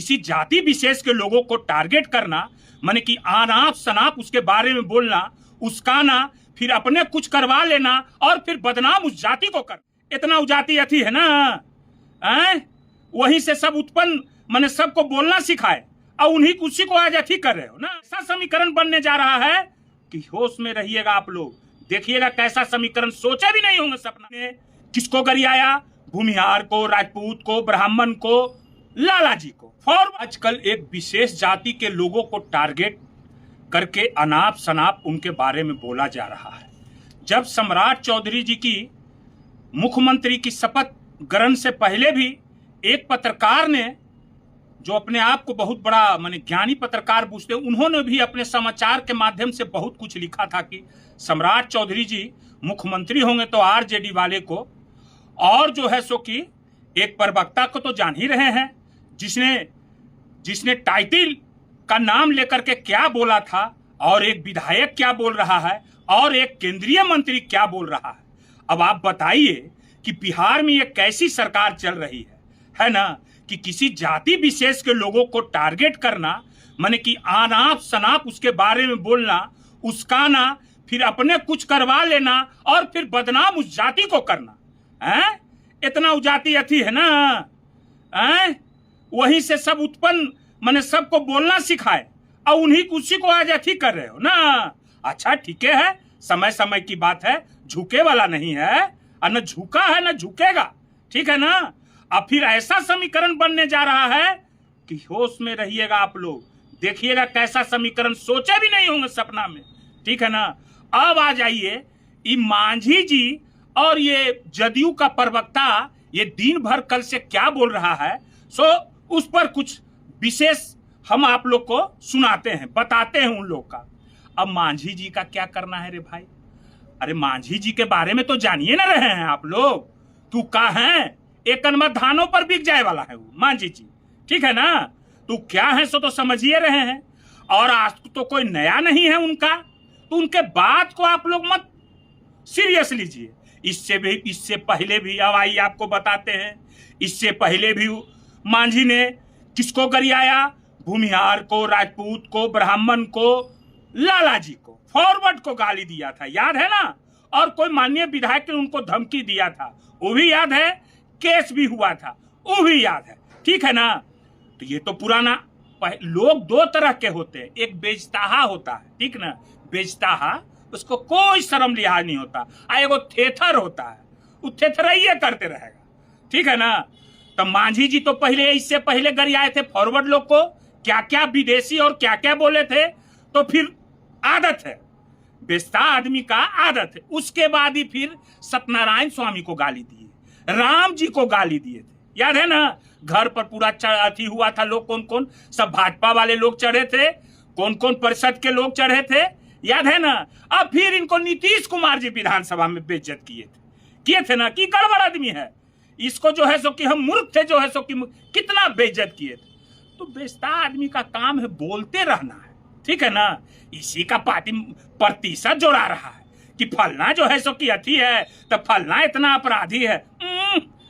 किसी जाति विशेष के लोगों को टारगेट करना, माने कि आनाप शनाप उसके बारे में बोलना, उसकाना, फिर अपने कुछ करवा लेना और फिर बदनाम उस जाति को कर, इतना जाति अथी है ना, वहीं से सब उत्पन्न, माने सबको बोलना सिखाए और उन्हीं उसी को आज अथी कर रहे हो ना। ऐसा समीकरण बनने जा रहा है कि होश में रहिएगा आप लोग, देखिएगा कैसा समीकरण सोचे भी नहीं होंगे सपना में। किसको गरियाया? भूमिहार को, राजपूत को, ब्राह्मण को, लाला जी को। और आजकल एक विशेष जाति के लोगों को टारगेट करके अनाप शनाप उनके बारे में बोला जा रहा है। जब सम्राट चौधरी जी की मुख्यमंत्री की शपथ ग्रहण से पहले भी एक पत्रकार ने, जो अपने आप को बहुत बड़ा माने ज्ञानी पत्रकार पूछते, उन्होंने भी अपने समाचार के माध्यम से बहुत कुछ लिखा था कि सम्राट चौधरी जी मुख्यमंत्री होंगे तो आरजेडी वाले को, और जो है सो कि एक प्रवक्ता को तो जान ही रहे हैं जिसने टाइटल का नाम लेकर के क्या बोला था, और एक विधायक क्या बोल रहा है, और एक केंद्रीय मंत्री क्या बोल रहा है। अब आप बताइए कि बिहार में ये कैसी सरकार चल रही है ना, कि किसी जाति विशेष के लोगों को टारगेट करना, माने कि आनाप शनाप उसके बारे में बोलना, उसकाना, फिर अपने कुछ करवा लेना और फिर बदनाम उस जाति को करना, इतना जाति अथी है ना, वहीं से सब उत्पन्न, माने सबको बोलना सिखाए और उन्हीं उसी को आज अथी कर रहे हो ना। अच्छा ठीक है, समय समय की बात है, झुके वाला नहीं है, और न झुका है न झुकेगा, ठीक है ना। अब फिर ऐसा समीकरण बनने जा रहा है कि होश में रहिएगा आप लोग, देखिएगा कैसा समीकरण सोचे भी नहीं होंगे सपना में, ठीक है ना। अब आ जाइए, ये मांझी जी और ये जदयू का प्रवक्ता ये दिन भर कल से क्या बोल रहा है, सो उस पर कुछ विशेष हम आप लोग को सुनाते हैं, बताते हैं उन लोग का। अब मांझी जी का क्या करना है रे भाई? अरे मांझी जी के बारे में तो जानिए ना रहे हैं आप लोग, तू का है, एक कनमत धानों पर बिक जाए वाला है वो मांझी जी, ठीक है ना। तू क्या है सो तो समझिए रहे हैं, और आज तो कोई नया नहीं है उनका, तो उनके बात को आप लोग मत सीरियस लीजिए। इससे पहले भी, अब आइए आपको बताते हैं, इससे पहले भी मांझी ने किसको गरियाया? भूमिहार को, राजपूत को, ब्राह्मण को, लाला जी को, फॉरवर्ड को गाली दिया था, याद है ना। और कोई माननीय विधायक ने उनको धमकी दिया था, वो भी याद है, केस भी हुआ था, वो भी याद है, ठीक है ना। तो ये तो पुराना, लोग दो तरह के होते हैं, एक बेजताहा होता है, ठीक ना, बेजताहा, उसको कोई शर्म लिहाज नहीं होता, और एगो थेथर होता है, वो थेथरइये करते रहेगा, ठीक है ना। तो मांझी जी तो पहले, इससे पहले गरियाए थे फॉरवर्ड लोग को, क्या क्या विदेशी और क्या क्या बोले थे, तो फिर आदत है, बेस्ता आदमी का आदत है। उसके बाद ही फिर सत्यनारायण स्वामी को गाली दिए, राम जी को गाली दिए थे, याद है ना। घर पर पूरा अथी हुआ था, लोग कौन कौन, सब भाजपा वाले लोग चढ़े थे, कौन कौन परिषद के लोग चढ़े थे, याद है ना। अब फिर इनको नीतीश कुमार जी विधानसभा में बेइज्जत किए थे ना, कि गड़बड़ आदमी है, इसको जो है सो कि हम मूर्ख थे, जो है सो कि कितना बेइज्जत किए थे। तो बेस्ता आदमी का काम है बोलते रहना है, ठीक है ना। इसी का पार्टी प्रतिशत जोड़ा रहा है कि फलना जो है सो कि अथी है, तो फलना इतना अपराधी है,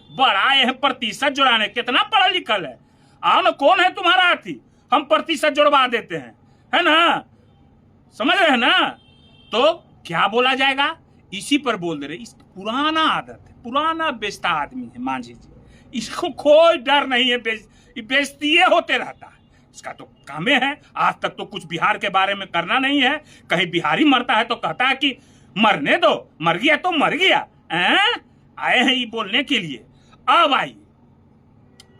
बड़ा है प्रतिशत जोड़ाने, कितना पढ़ा लिखल है, आओ ना, कौन है तुम्हारा अथी, हम प्रतिशत जोड़वा देते हैं, है ना, समझ रहे हैं ना। तो क्या बोला जाएगा, इसी पर बोल दे रहे, इस पुराना आदत है, पुराना बेस्ता आदमी है मांझी जी, इसको कोई डर नहीं है, बेइज्जती होते रहता है, इसका तो कामे है। आज तक तो कुछ बिहार के बारे में करना नहीं है, कहीं बिहारी मरता है तो कहता है कि मरने दो, मर गया तो मर गया, आए हैं ये बोलने के लिए। अब आइए,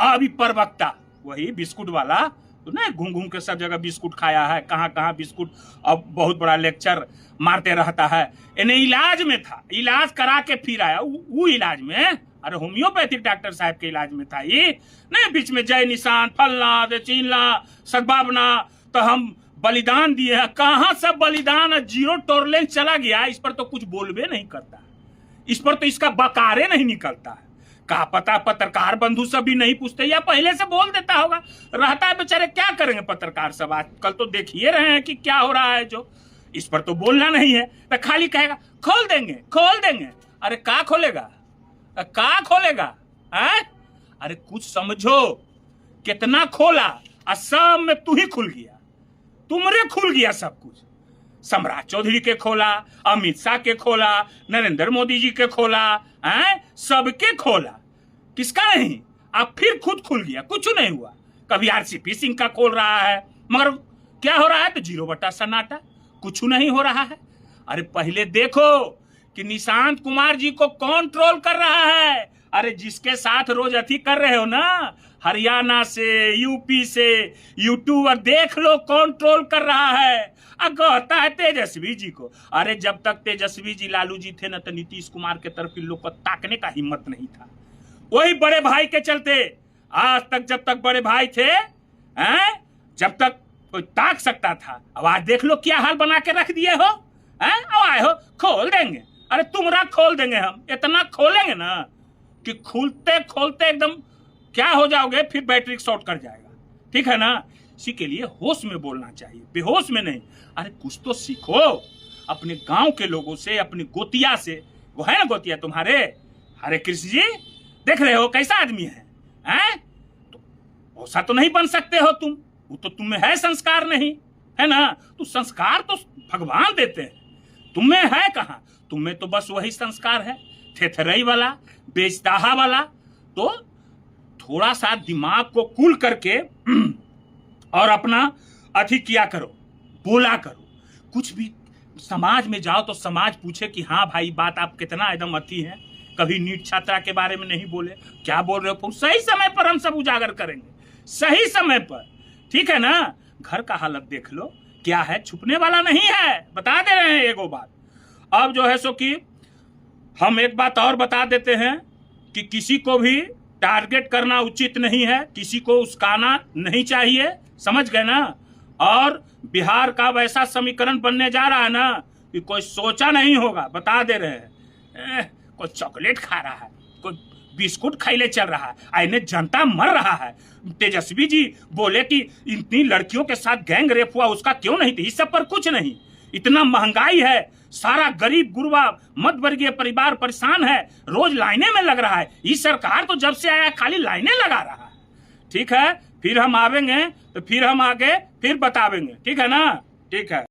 अभी प्रवक्ता वही बिस्कुट वाला, तो ना घूम घूम के सब जगह बिस्कुट खाया है, कहाँ कहाँ बिस्कुट, अब बहुत बड़ा लेक्चर मारते रहता है। इन्हें इलाज में था, इलाज करा के फिर आया, वो इलाज में, अरे होम्योपैथिक डॉक्टर साहब के इलाज में था ये, नहीं बीच में जय निशान, फलना दे, चीनला, सद्भावना, तो हम बलिदान दिए हैं, कहाँ सब बलिदान, जीरो टॉलरेंस चला गया। इस पर तो कुछ बोलबे नहीं करता, इस पर तो इसका बकारे नहीं निकलता है। कहा पता पत्रकार बंधु सब भी नहीं पूछते, या पहले से बोल देता होगा, रहता है बेचारे, क्या करेंगे पत्रकार सब, आजकल तो देखिए रहे हैं कि क्या हो रहा है, जो इस पर तो बोलना नहीं है, तो खाली कहेगा खोल देंगे खोल देंगे। अरे का खोलेगा, का खोलेगा है? अरे कुछ समझो, कितना खोला, और सब में तू ही खुल गया, तुमरे खुल गया सब कुछ। सम्राट चौधरी के खोला, अमित शाह के खोला, नरेंद्र मोदी जी के खोला, सबके खोला, किसका नहीं? अब फिर खुद खुल गया, कुछ नहीं हुआ। कभी आरसीपी सिंह का खोल रहा है, मगर क्या हो रहा है? तो 0 सन्नाटा, कुछ नहीं हो रहा है। अरे पहले देखो कि निशांत कुमार जी को कौन ट्रोल कर रहा है। अरे जिसके साथ रोज अथी कर रहे हो ना, हरियाणा से, यूपी से यूट्यूबर, देख लो कौन ट्रोल कर रहा है। कहता है तेजस्वी जी को। अरे जब तक तेजस्वी जी, लालू जी थे ना, तो नीतीश कुमार के तरफ इन लोग को ताकने का हिम्मत नहीं था। वही बड़े भाई के चलते आज तक, जब तक बड़े भाई थे, जब तक कोई ताक सकता था। अब आज देख लो क्या हाल बना के रख दिए हो। अब आए हो खोल देंगे। अरे तुमरा खोल देंगे, हम इतना खोलेंगे ना कि खुलते खोलते एकदम क्या हो जाओगे, फिर बैटरी शॉर्ट कर जाएगा। ठीक है ना? इसी के लिए होश में बोलना चाहिए, बेहोश में नहीं। अरे कुछ तो सीखो अपने गांव के लोगों से, अपनी गोतिया से। वो है ना गोतिया तुम्हारे, हरे कृष्ण जी, देख रहे हो कैसा आदमी है, तो ऐसा तो नहीं बन सकते हो तुम। वो तो तुम्हें है संस्कार नहीं, है ना? तो संस्कार तो भगवान देते हैं, तुम्हें है कहाँ? तुम्हें तो बस वही संस्कार है, थेथरई वाला, बेचताहा वाला। तो थोड़ा सा दिमाग को कूल करके और अपना अथी किया करो, बोला करो। कुछ भी समाज में जाओ तो समाज पूछे कि हाँ भाई, बात आप कितना एकदम अथी है। कभी नीट छात्रा के बारे में नहीं बोले, क्या बोल रहे हो? सही समय पर हम सब उजागर करेंगे, सही समय पर। ठीक है ना? घर का हालत देख लो क्या है, छुपने वाला नहीं है, बता दे रहे हैं एगो बात। अब जो है सो कि हम एक बात और बता देते हैं कि किसी को भी टारगेट करना उचित नहीं है, किसी को उस्काना नहीं चाहिए, समझ गए ना? और बिहार का वैसा समीकरण बनने जा रहा है ना कि कोई सोचा नहीं होगा, बता दे रहे हैं। कोई चॉकलेट खा रहा है, कोई बिस्कुट खाइले चल रहा है, आइने जनता मर रहा है। तेजस्वी जी बोले कि इतनी लड़कियों के साथ गैंग रेप हुआ, उसका क्यों नहीं? इस सब पर कुछ नहीं। इतना महंगाई है, सारा गरीब गुरबा मध्य वर्गीय परिवार परेशान है, रोज लाइने में लग रहा है। ये सरकार तो जब से आया खाली लाइने लगा रहा है। ठीक है, फिर हम आवेंगे तो फिर हम आगे फिर बतावेंगे। ठीक है ना? ठीक है।